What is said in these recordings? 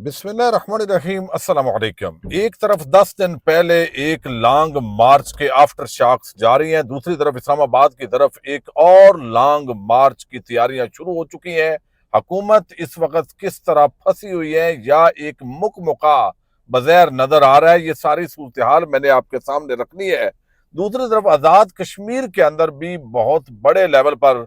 بسم اللہ الرحمن الرحیم۔ السلام علیکم۔ ایک طرف 10 دن پہلے ایک لانگ مارچ کے آفٹر شاکس جاری ہیں، دوسری طرف اسلام آباد کی طرف ایک اور لانگ مارچ کی تیاریاں شروع ہو چکی ہیں۔ حکومت اس وقت کس طرح پھنسی ہوئی ہے یا ایک مکمقہ بظاہر نظر آ رہا ہے، یہ ساری صورتحال میں نے آپ کے سامنے رکھنی ہے۔ دوسری طرف آزاد کشمیر کے اندر بھی بہت بڑے لیول پر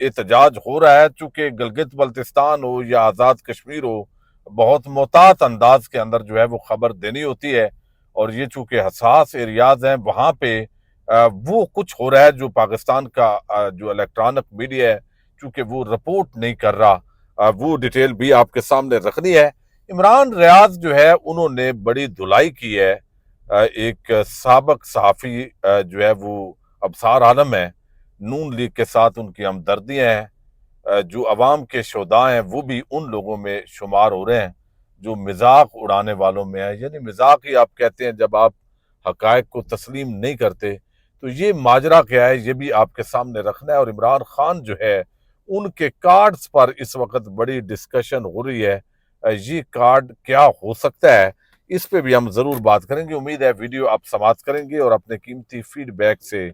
احتجاج ہو رہا ہے، چونکہ گلگت بلتستان ہو یا آزاد کشمیر ہو، بہت محتاط انداز کے اندر جو ہے وہ خبر دینی ہوتی ہے، اور یہ چونکہ حساس ایریاز ہیں وہاں پہ وہ کچھ ہو رہا ہے جو پاکستان کا جو الیکٹرانک میڈیا ہے چونکہ وہ رپورٹ نہیں کر رہا، وہ ڈیٹیل بھی آپ کے سامنے رکھنی ہے۔ عمران ریاض جو ہے انہوں نے بڑی دھلائی کی ہے، ایک سابق صحافی جو ہے وہ ابصار عالم ہے، نون لیگ کے ساتھ ان کی ہمدردیاں ہیں، جو عوام کے شہداء ہیں وہ بھی ان لوگوں میں شمار ہو رہے ہیں جو مذاق اڑانے والوں میں ہیں، یعنی مذاق ہی آپ کہتے ہیں جب آپ حقائق کو تسلیم نہیں کرتے۔ تو یہ ماجرا کیا ہے یہ بھی آپ کے سامنے رکھنا ہے، اور عمران خان جو ہے ان کے کارڈز پر اس وقت بڑی ڈسکشن ہو رہی ہے، یہ کارڈ کیا ہو سکتا ہے اس پہ بھی ہم ضرور بات کریں گے۔ امید ہے ویڈیو آپ سماعت کریں گے اور اپنے قیمتی فیڈ بیک سے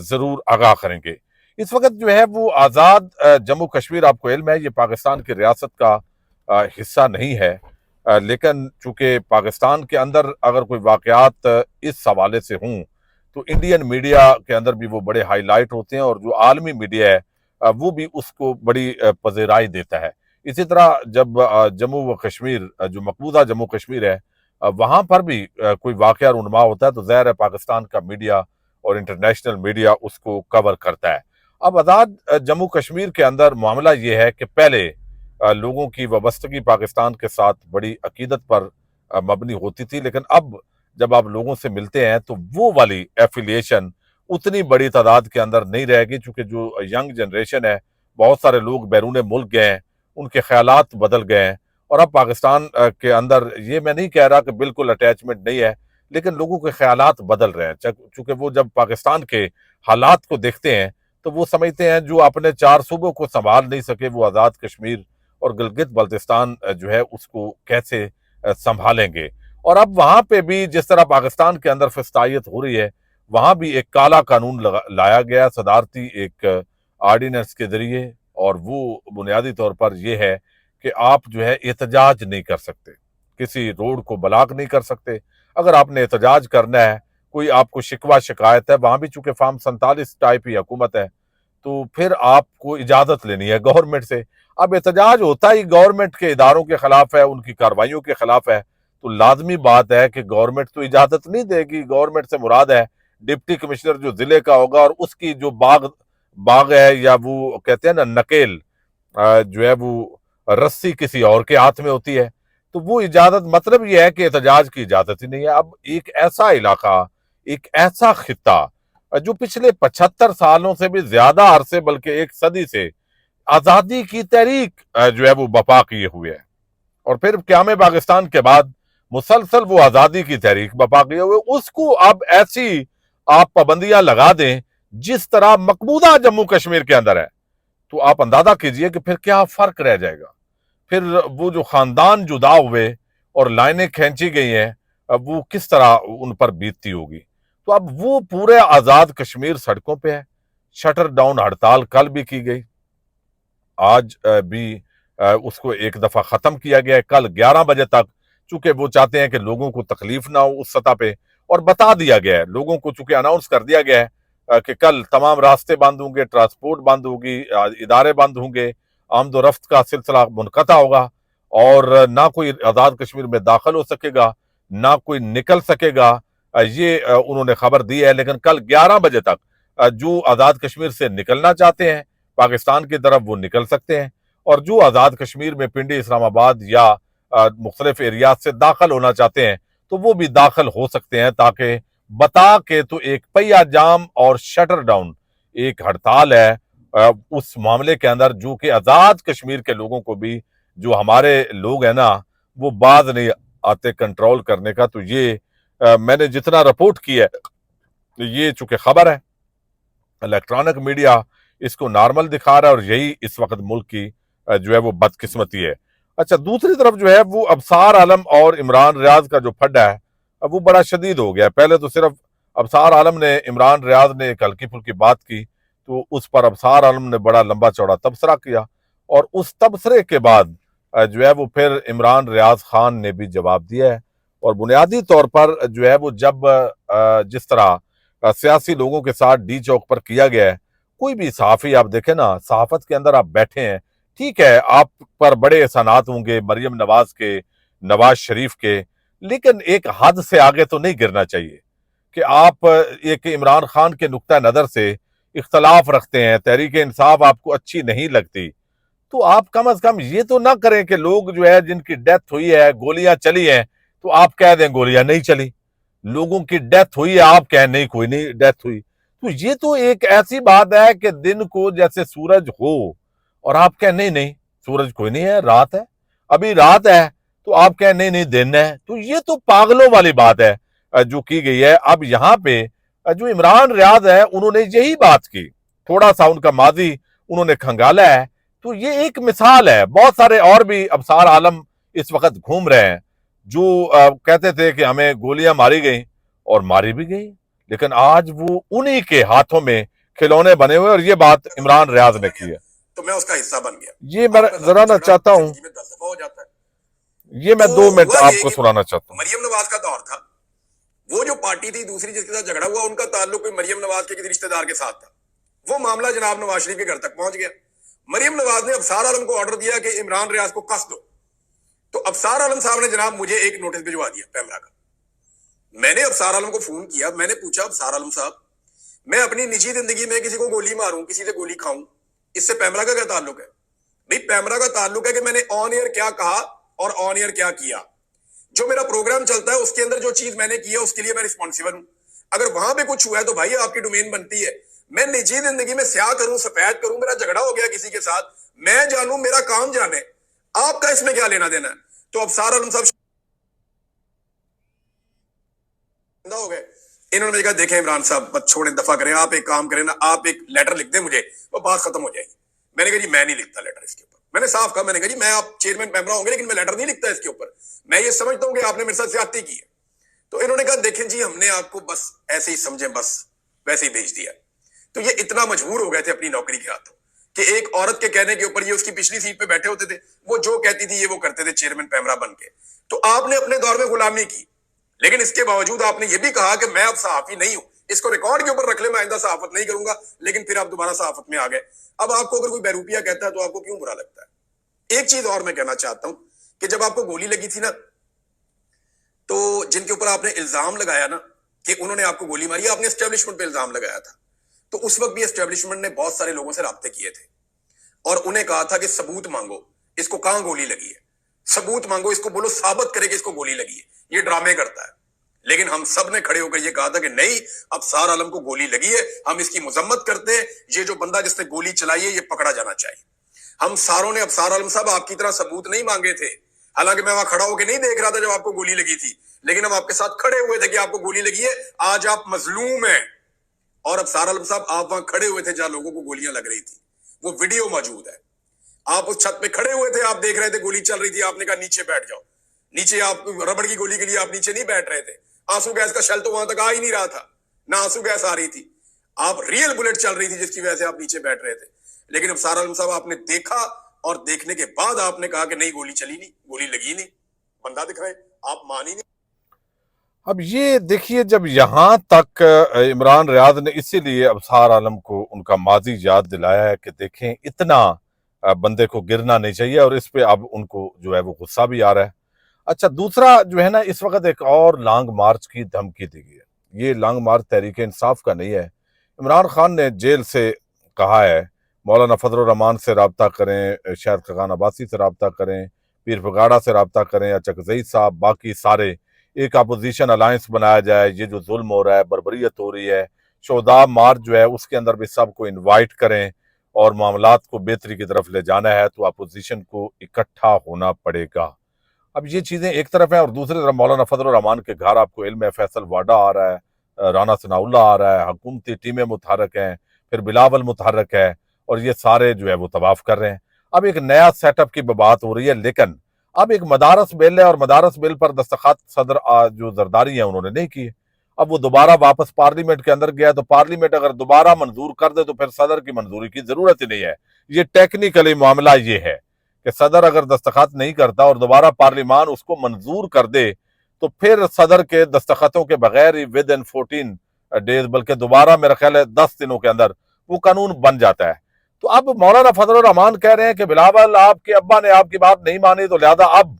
ضرور آگاہ کریں گے۔ اس وقت جو ہے وہ آزاد جموں کشمیر، آپ کو علم ہے یہ پاکستان کی ریاست کا حصہ نہیں ہے، لیکن چونکہ پاکستان کے اندر اگر کوئی واقعات اس حوالے سے ہوں تو انڈین میڈیا کے اندر بھی وہ بڑے ہائی لائٹ ہوتے ہیں، اور جو عالمی میڈیا ہے وہ بھی اس کو بڑی پذیرائی دیتا ہے۔ اسی طرح جب جموں و کشمیر جو مقبوضہ جموں کشمیر ہے وہاں پر بھی کوئی واقعہ رونما ہوتا ہے تو ظاہر ہے پاکستان کا میڈیا اور انٹرنیشنل میڈیا اس کو کور کرتا ہے۔ اب آزاد جموں کشمیر کے اندر معاملہ یہ ہے کہ پہلے لوگوں کی وابستگی پاکستان کے ساتھ بڑی عقیدت پر مبنی ہوتی تھی، لیکن اب جب آپ لوگوں سے ملتے ہیں تو وہ والی ایفیلیشن اتنی بڑی تعداد کے اندر نہیں رہے گی، چونکہ جو ینگ جنریشن ہے بہت سارے لوگ بیرون ملک گئے ہیں، ان کے خیالات بدل گئے ہیں، اور اب پاکستان کے اندر یہ میں نہیں کہہ رہا کہ بالکل اٹیچمنٹ نہیں ہے، لیکن لوگوں کے خیالات بدل رہے ہیں، چونکہ وہ جب پاکستان کے حالات کو دیکھتے ہیں تو وہ سمجھتے ہیں جو اپنے 4 صوبوں کو سنبھال نہیں سکے وہ آزاد کشمیر اور گلگت بلتستان جو ہے اس کو کیسے سنبھالیں گے۔ اور اب وہاں پہ بھی جس طرح پاکستان کے اندر فسطائیت ہو رہی ہے، وہاں بھی ایک کالا قانون لایا گیا صدارتی ایک آرڈیننس کے ذریعے، اور وہ بنیادی طور پر یہ ہے کہ آپ جو ہے احتجاج نہیں کر سکتے، کسی روڈ کو بلاک نہیں کر سکتے۔ اگر آپ نے احتجاج کرنا ہے، کوئی آپ کو شکوہ شکایت ہے، وہاں بھی چونکہ فارم 47 ٹائپ ہی حکومت ہے تو پھر آپ کو اجازت لینی ہے گورنمنٹ سے۔ اب احتجاج ہوتا ہی گورنمنٹ کے اداروں کے خلاف ہے، ان کی کارروائیوں کے خلاف ہے، تو لازمی بات ہے کہ گورنمنٹ تو اجازت نہیں دے گی۔ گورنمنٹ سے مراد ہے ڈپٹی کمشنر جو ضلع کا ہوگا، اور اس کی جو باغ ہے یا وہ کہتے ہیں نا نکیل جو ہے وہ رسی کسی اور کے ہاتھ میں ہوتی ہے، تو وہ اجازت مطلب یہ ہے کہ احتجاج کی اجازت ہی نہیں ہے۔ اب ایک ایسا علاقہ، ایک ایسا خطہ جو پچھلے 75 سالوں سے بھی زیادہ عرصے بلکہ 1 صدی سے آزادی کی تحریک جو ہے وہ بپا کیے ہوئے ہے، اور پھر قیام پاکستان کے بعد مسلسل وہ آزادی کی تحریک بپا کیے ہوئے، اس کو اب ایسی آپ پابندیاں لگا دیں جس طرح مقبوضہ جموں کشمیر کے اندر ہے، تو آپ اندازہ کیجئے کہ پھر کیا فرق رہ جائے گا۔ پھر وہ جو خاندان جدا ہوئے اور لائنیں کھینچی گئی ہیں وہ کس طرح ان پر بیتتی ہوگی۔ تو اب وہ پورے آزاد کشمیر سڑکوں پہ ہے، شٹر ڈاؤن ہڑتال کل بھی کی گئی، آج بھی اس کو ایک دفعہ ختم کیا گیا ہے، کل 11 بجے تک، چونکہ وہ چاہتے ہیں کہ لوگوں کو تکلیف نہ ہو اس سطح پہ، اور بتا دیا گیا ہے لوگوں کو، چونکہ اناؤنس کر دیا گیا ہے کہ کل تمام راستے بند ہوں گے، ٹرانسپورٹ بند ہوگی، ادارے بند ہوں گے، آمد و رفت کا سلسلہ منقطع ہوگا، اور نہ کوئی آزاد کشمیر میں داخل ہو سکے گا، نہ کوئی نکل سکے گا، یہ انہوں نے خبر دی ہے۔ لیکن کل 11 بجے تک جو آزاد کشمیر سے نکلنا چاہتے ہیں پاکستان کی طرف وہ نکل سکتے ہیں، اور جو آزاد کشمیر میں پنڈی، اسلام آباد یا مختلف ایریات سے داخل ہونا چاہتے ہیں تو وہ بھی داخل ہو سکتے ہیں، تاکہ بتا کے تو ایک پہیہ جام اور شٹر ڈاؤن ایک ہڑتال ہے اس معاملے کے اندر، جو کہ آزاد کشمیر کے لوگوں کو بھی، جو ہمارے لوگ ہیں نا وہ باز نہیں آتے کنٹرول کرنے کا۔ تو یہ میں نے جتنا رپورٹ کی ہے یہ چونکہ خبر ہے، الیکٹرانک میڈیا اس کو نارمل دکھا رہا ہے، اور یہی اس وقت ملک کی جو ہے وہ بدقسمتی ہے۔ اچھا دوسری طرف جو ہے وہ ابصار عالم اور عمران ریاض کا جو پھڈا ہے اب وہ بڑا شدید ہو گیا. پہلے تو صرف ابصار عالم نے عمران ریاض نے ایک ہلکی پھلکی بات کی تو اس پر ابصار عالم نے بڑا لمبا چوڑا تبصرہ کیا, اور اس تبصرے کے بعد جو ہے وہ پھر عمران ریاض خان نے بھی جواب دیا ہے. اور بنیادی طور پر جو ہے وہ جب جس طرح سیاسی لوگوں کے ساتھ ڈی چوک پر کیا گیا ہے, کوئی بھی صحافی آپ دیکھیں نا, صحافت کے اندر آپ بیٹھے ہیں, ٹھیک ہے آپ پر بڑے احسانات ہوں گے مریم نواز کے, نواز شریف کے, لیکن ایک حد سے آگے تو نہیں گرنا چاہیے کہ آپ ایک عمران خان کے نقطہ نظر سے اختلاف رکھتے ہیں, تحریک انصاف آپ کو اچھی نہیں لگتی, تو آپ کم از کم یہ تو نہ کریں کہ لوگ جو ہے جن کی ڈیتھ ہوئی ہے, گولیاں چلی ہیں, تو آپ کہہ دیں گولیاں نہیں چلی. لوگوں کی ڈیتھ ہوئی ہے آپ کہیں نہیں کوئی نہیں ڈیتھ ہوئی. تو یہ تو ایک ایسی بات ہے کہ دن کو جیسے سورج ہو اور آپ کہیں نہیں نہیں سورج کوئی نہیں ہے, رات ہے, ابھی رات ہے, تو آپ کہیں نہیں نہیں دن ہے. تو یہ تو پاگلوں والی بات ہے جو کی گئی ہے. اب یہاں پہ جو عمران ریاض ہے انہوں نے یہی بات کی, تھوڑا سا ان کا ماضی انہوں نے کھنگالا ہے, تو یہ ایک مثال ہے. بہت سارے اور بھی ابصار عالم اس وقت گھوم رہے ہیں جو کہتے تھے کہ ہمیں گولیاں ماری گئیں, اور ماری بھی گئی, لیکن آج وہ انہی کے ہاتھوں میں کھلونے بنے ہوئے, اور یہ بات عمران ریاض نے کی ہے. تو میں اس کا حصہ بن گیا. یہ میں ذرا نہ چاہتا ہوں, یہ میں 2 منٹ آپ کو سنانا چاہتا ہوں. مریم نواز کا دور تھا, وہ جو پارٹی تھی دوسری جس کے ساتھ جھگڑا ہوا, ان کا تعلق کوئی مریم نواز کے کسی رشتہ دار کے ساتھ تھا. وہ معاملہ جناب نواز شریف کے گھر تک پہنچ گیا. مریم نواز نے ابصار عالم کو آرڈر دیا کہ عمران ریاض کو کس دو. تو ابصار عالم صاحب نے جناب مجھے ایک نوٹس بھجوا دیا پیمرا کا. میں نے ابصار عالم کو فون کیا, میں نے پوچھا ابصار عالم صاحب میں اپنی نجی زندگی میں کسی کو گولی ماروں, کسی سے گولی کھاؤں, اس سے پیمرا کا کیا تعلق ہے؟ بھئی پیمرا کا تعلق ہے کہ میں نے آن ایئر کیا کہا اور آن ایئر کیا کیا. جو میرا پروگرام چلتا ہے اس کے اندر جو چیز میں نے کی ہے اس کے لیے میں رسپانسیبل ہوں. اگر وہاں پہ کچھ ہوا ہے تو بھائی آپ کی ڈومین بنتی ہے. میں نجی زندگی میں سیاہ کروں سفید کروں, میرا جھگڑا ہو گیا کسی کے ساتھ, میں جانوں, میرا کام جانے, آپ کا اس میں کیا لینا دینا ہے؟ تو ابصار عالم صاحب ہو گئے. انہوں نے کہا دیکھیں عمران صاحب بس چھوڑیں, دفعہ کریں, آپ ایک کام کریں نا, آپ ایک لیٹر لکھ دیں مجھے, وہ بات ختم ہو جائے گی. میں نے کہا جی میں نہیں لکھتا لیٹر اس کے اوپر. میں نے صاف کہا, میں نے کہا جی میں آپ چیئرمین پیمرا ہوں گے لیکن میں لیٹر نہیں لکھتا اس کے اوپر, میں یہ سمجھتا ہوں کہ آپ نے میرے ساتھ زیادتی کی ہے. تو انہوں نے کہا دیکھیں جی ہم نے آپ کو بس ایسے ہی سمجھیں, بس ویسے ہی بھیج دیا. تو یہ اتنا مجبور ہو گئے تھے اپنی نوکری کے ہاتھوں کہ ایک عورت کے کہنے کے اوپر, یہ اس کی پچھلی سیٹ پہ بیٹھے ہوتے تھے, وہ جو کہتی تھی یہ وہ کرتے تھے چیئرمین پیمرا بن کے. تو آپ نے اپنے دور میں غلامی کی, لیکن اس کے باوجود آپ نے یہ بھی کہا کہ میں اب صحافی نہیں ہوں, اس کو ریکارڈ کے اوپر رکھ لے, میں آئندہ صحافت نہیں کروں گا. لیکن پھر آپ دوبارہ صحافت میں آ گئے. اب آپ کو اگر کوئی بہروپیہ کہتا ہے تو آپ کو کیوں برا لگتا ہے؟ ایک چیز اور میں کہنا چاہتا ہوں کہ جب آپ کو گولی لگی تھی نا, تو جن کے اوپر آپ نے الزام لگایا نا کہ انہوں نے آپ کو گولی ماری, آپ نے اسٹیبلشمنٹ پہ الزام لگایا تھا. تو اس وقت بھی اسٹیبلشمنٹ نے بہت سارے لوگوں سے رابطے کیے تھے اور انہیں کہا تھا کہ ثبوت مانگو, اس کو کہاں گولی لگی ہے, ثبوت مانگو, اس کو بولو ثابت کرے کہ اس کو گولی لگی ہے. یہ ڈرامے کرتا ہے. لیکن ہم سب نے کھڑے ہو کر یہ کہا تھا کہ نہیں, ابصار عالم کو گولی لگی ہے, ہم اس کی مذمت کرتے ہیں, یہ جو بندہ جس نے گولی چلائی ہے یہ پکڑا جانا چاہیے. ہم ساروں نے ابصار عالم صاحب آپ کی طرح ثبوت نہیں مانگے تھے, حالانکہ میں وہاں کھڑا ہو کے نہیں دیکھ رہا تھا جب آپ کو گولی لگی تھی, لیکن ہم آپ کے ساتھ کھڑے ہوئے تھے کہ آپ کو گولی لگی ہے, آج آپ مظلوم ہیں. اور ابصار عالم صاحب آپ وہاں کھڑے ہوئے تھے جہاں لوگوں کو گولیاں لگ رہی تھی, وہ ویڈیو موجود ہے. آپ اس چھت پہ کھڑے ہوئے تھے, آپ دیکھ رہے تھے گولی چل رہی تھی, آپ نے کہا نیچے بیٹھ جاؤ. نیچے آپ ربڑ کی گولی کے لیے آپ نیچے نہیں بیٹھ رہے تھے, آنسو گیس کا شیل تو وہاں تک آ ہی نہیں رہا تھا, نہ آنسو گیس آ رہی تھی, آپ ریل بلٹ چل رہی تھی جس کی وجہ سے آپ نیچے بیٹھ رہے تھے. لیکن ابصار عالم صاحب آپ نے دیکھا اور دیکھنے کے بعد آپ نے کہا کہ نہیں گولی چلی نہیں, گولی لگی نہیں, بندہ دکھائے, آپ مانی نہیں. اب یہ دیکھیے جب یہاں تک عمران ریاض نے اسی لیے ابصار عالم کو ان کا ماضی یاد دلایا ہے کہ دیکھیں اتنا بندے کو گرنا نہیں چاہیے, اور اس پہ اب ان کو جو ہے وہ غصہ بھی آ رہا ہے. اچھا دوسرا جو ہے نا, اس وقت ایک اور لانگ مارچ کی دھمکی دی گئی ہے. یہ لانگ مارچ تحریک انصاف کا نہیں ہے. عمران خان نے جیل سے کہا ہے مولانا فضل الرحمان سے رابطہ کریں, شاہد خاقان عباسی سے رابطہ کریں, پیر پگاڑا سے رابطہ کریں, اچکزئی صاحب, باقی سارے ایک اپوزیشن الائنس بنایا جائے. یہ جو ظلم ہو رہا ہے, بربریت ہو رہی ہے, شہداء مارچ جو ہے اس کے اندر بھی سب کو انوائٹ کریں اور معاملات کو بہتری کی طرف لے جانا ہے تو اپوزیشن کو اکٹھا ہونا پڑے گا. اب یہ چیزیں ایک طرف ہیں, اور دوسری طرف مولانا فضل الرحمان کے گھر آپ کو علم ہے فیصل واڈا آ رہا ہے, رانا ثناء اللہ آ رہا ہے, حکومتی ٹیمیں متحرک ہیں, پھر بلاول متحرک ہے, اور یہ سارے جو ہے وہ طواف کر رہے ہیں. اب ایک نیا سیٹ اپ کی بات ہو رہی ہے, لیکن اب ایک مدارس بل ہے اور مدارس بل پر دستخط صدر جو زرداری ہیں انہوں نے نہیں کیے. اب وہ دوبارہ واپس پارلیمنٹ کے اندر گیا تو پارلیمنٹ اگر دوبارہ منظور کر دے تو پھر صدر کی منظوری کی ضرورت ہی نہیں ہے. یہ ٹیکنیکلی معاملہ یہ ہے کہ صدر اگر دستخط نہیں کرتا اور دوبارہ پارلیمان اس کو منظور کر دے تو پھر صدر کے دستخطوں کے بغیر ہی ود ان 14 days بلکہ دوبارہ میرا خیال ہے 10 دنوں کے اندر وہ قانون بن جاتا ہے. تو اب مولانا فضل الرحمان کہہ رہے ہیں کہ بلاول آپ کے ابا نے آپ کی بات نہیں مانی تو لہذا اب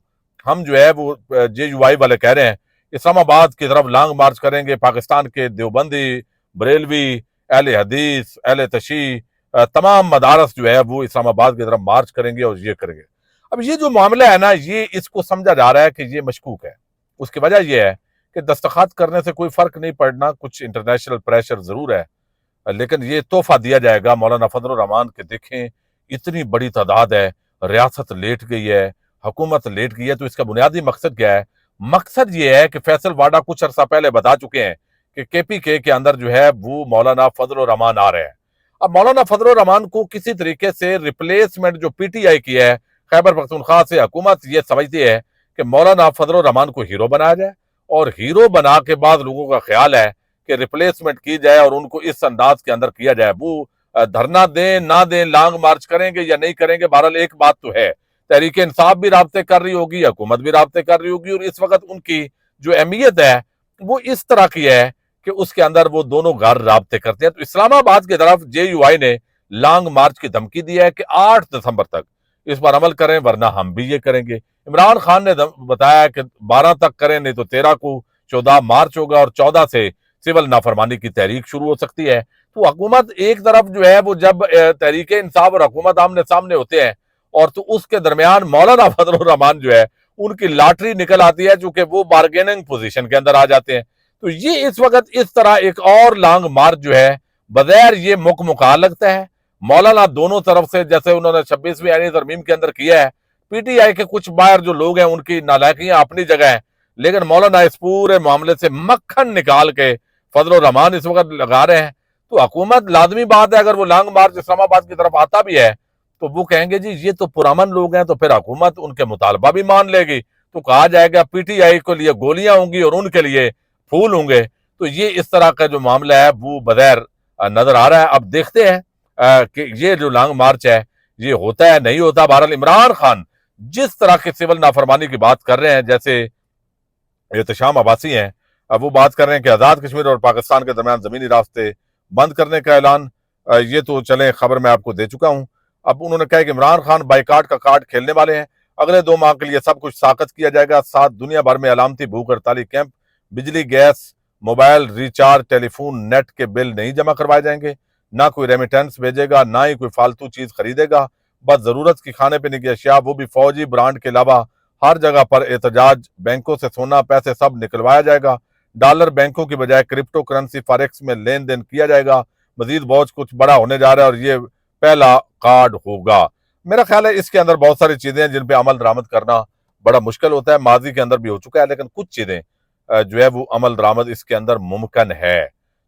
ہم جو ہے وہ JUI والے کہہ رہے ہیں اسلام آباد کی طرف لانگ مارچ کریں گے. پاکستان کے دیوبندی، بریلوی، اہل حدیث، اہل تشیع، تمام مدارس جو ہے وہ اسلام آباد کی طرف مارچ کریں گے اور یہ کریں گے. اب یہ جو معاملہ ہے نا یہ اس کو سمجھا جا رہا ہے کہ یہ مشکوک ہے. اس کی وجہ یہ ہے کہ دستخط کرنے سے کوئی فرق نہیں پڑنا، کچھ انٹرنیشنل پریشر ضرور ہے، لیکن یہ تحفہ دیا جائے گا مولانا فضل الرحمان کے. دیکھیں اتنی بڑی تعداد ہے، ریاست لیٹ گئی ہے، حکومت لیٹ گئی ہے، تو اس کا بنیادی مقصد کیا ہے؟ مقصد یہ ہے کہ فیصل واڈا کچھ عرصہ پہلے بتا چکے ہیں کہ KPK کے اندر جو ہے وہ مولانا فضل الرحمان آ رہے ہیں. اب مولانا فضل الرحمان کو کسی طریقے سے ریپلیسمنٹ جو PTI کی ہے خیبر پختونخوا سے حکومت یہ سمجھتی ہے کہ مولانا فضل الرحمان کو ہیرو بنایا جائے اور ہیرو بنا کے بعد لوگوں کا خیال ہے کہ ریپلیسمنٹ کی جائے اور ان کو اس انداز کے اندر کیا جائے. وہ دھرنا دیں نہ دیں، لانگ مارچ کریں گے یا نہیں کریں گے، بہرحال ایک بات تو ہے تحریک انصاف بھی رابطے کر رہی ہوگی، حکومت بھی رابطے کر رہی ہوگی، اور اس وقت ان کی جو اہمیت ہے وہ اس طرح کی ہے کہ اس کے اندر وہ دونوں گھر رابطے کرتے ہیں. تو اسلام آباد کی طرف JUI نے لانگ مارچ کی دھمکی دی ہے کہ 8 دسمبر تک اس پر عمل کریں ورنہ ہم بھی یہ کریں گے. عمران خان نے بتایا کہ 12 تک کریں نہیں تو 13 کو 14 مارچ ہوگا اور 14 سے سول نافرمانی کی تحریک شروع ہو سکتی ہے. تو حکومت ایک طرف جو ہے وہ جب تحریک انصاف اور حکومت آمنے سامنے ہوتے ہیں اور تو اس کے درمیان مولانا فضل الرحمان جو ہے ان کی لاٹری نکل آتی ہے چونکہ وہ بارگیننگ پوزیشن کے اندر آ جاتے ہیں. تو یہ اس وقت اس طرح ایک اور لانگ مارچ جو ہے بغیر یہ مکمکا لگتا ہے. مولانا دونوں طرف سے جیسے انہوں نے 26ویں آئینی ترمیم کے اندر کیا ہے، PTI کے کچھ باہر جو لوگ ہیں ان کی نالائقیاں اپنی جگہ ہیں، لیکن مولانا اس پورے معاملے سے مکھن نکال کے فضل الرحمان اس وقت لگا رہے ہیں. تو حکومت لازمی بات ہے اگر وہ لانگ مارچ اسلام آباد کی طرف آتا بھی ہے تو وہ کہیں گے جی یہ تو پرامن لوگ ہیں، تو پھر حکومت ان کے مطالبہ بھی مان لے گی. تو کہا جائے گا PTI کے لیے گولیاں ہوں گی اور ان کے لیے پھول ہوں گے. تو یہ اس طرح کا جو معاملہ ہے وہ بظاہر نظر آ رہا ہے. اب دیکھتے ہیں کہ یہ جو لانگ مارچ ہے یہ ہوتا ہے نہیں ہوتا. بہرحال عمران خان جس طرح کے سول نافرمانی کی بات کر رہے ہیں، جیسے احتشام عباسی ہیں، اب وہ بات کر رہے ہیں کہ آزاد کشمیر اور پاکستان کے درمیان زمینی راستے بند کرنے کا اعلان، یہ تو چلیں خبر میں آپ کو دے چکا ہوں. اب انہوں نے کہا کہ عمران خان بائیکاٹ کا کارڈ کھیلنے والے ہیں، اگلے 2 ماہ کے لیے سب کچھ ساخت کیا جائے گا. ساتھ دنیا بھر میں علامتی بھوک ہڑتالی کیمپ، بجلی، گیس، موبائل ریچارج، ٹیلی فون، نیٹ کے بل نہیں جمع کروائے جائیں گے، نہ کوئی ریمیٹنس بھیجے گا، نہ ہی کوئی فالتو چیز خریدے گا. بس ضرورت کی کھانے پینے کی اشیاء، وہ بھی فوجی برانڈ کے علاوہ. ہر جگہ پر احتجاج، بینکوں سے سونا پیسے سب نکلوایا جائے گا. ڈالر بینکوں کی بجائے کرپٹو کرنسی فاریکس میں لین دین کیا جائے گا. مزید بہت کچھ بڑا ہونے جا رہا ہے اور یہ پہلا کارڈ ہوگا. میرا خیال ہے اس کے اندر بہت ساری چیزیں ہیں جن پہ عمل درآمد کرنا بڑا مشکل ہوتا ہے. ماضی کے اندر بھی ہو چکا ہے، لیکن کچھ چیزیں جو ہے وہ عمل درآمد اس کے اندر ممکن ہے،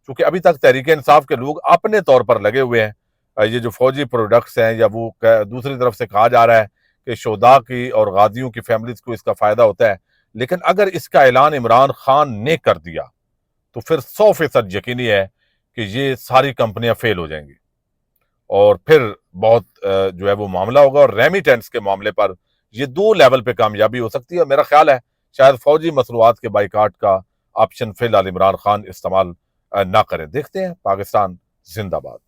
کیونکہ ابھی تک تحریک انصاف کے لوگ اپنے طور پر لگے ہوئے ہیں. یہ جو فوجی پروڈکٹس ہیں یا وہ دوسری طرف سے کہا جا رہا ہے کہ شہداء کی اور غازیوں کی فیملیز کو اس کا فائدہ ہوتا ہے، لیکن اگر اس کا اعلان عمران خان نے کر دیا تو پھر 100% یقینی ہے کہ یہ ساری کمپنیاں فیل ہو جائیں گی اور پھر بہت جو ہے وہ معاملہ ہوگا. اور ریمیٹنس کے معاملے پر یہ 2 لیول پہ کامیابی ہو سکتی ہے. میرا خیال ہے شاید فوجی مصنوعات کے بائیکاٹ کا آپشن فی الحال عمران خان استعمال نہ کریں. دیکھتے ہیں. پاکستان زندہ باد.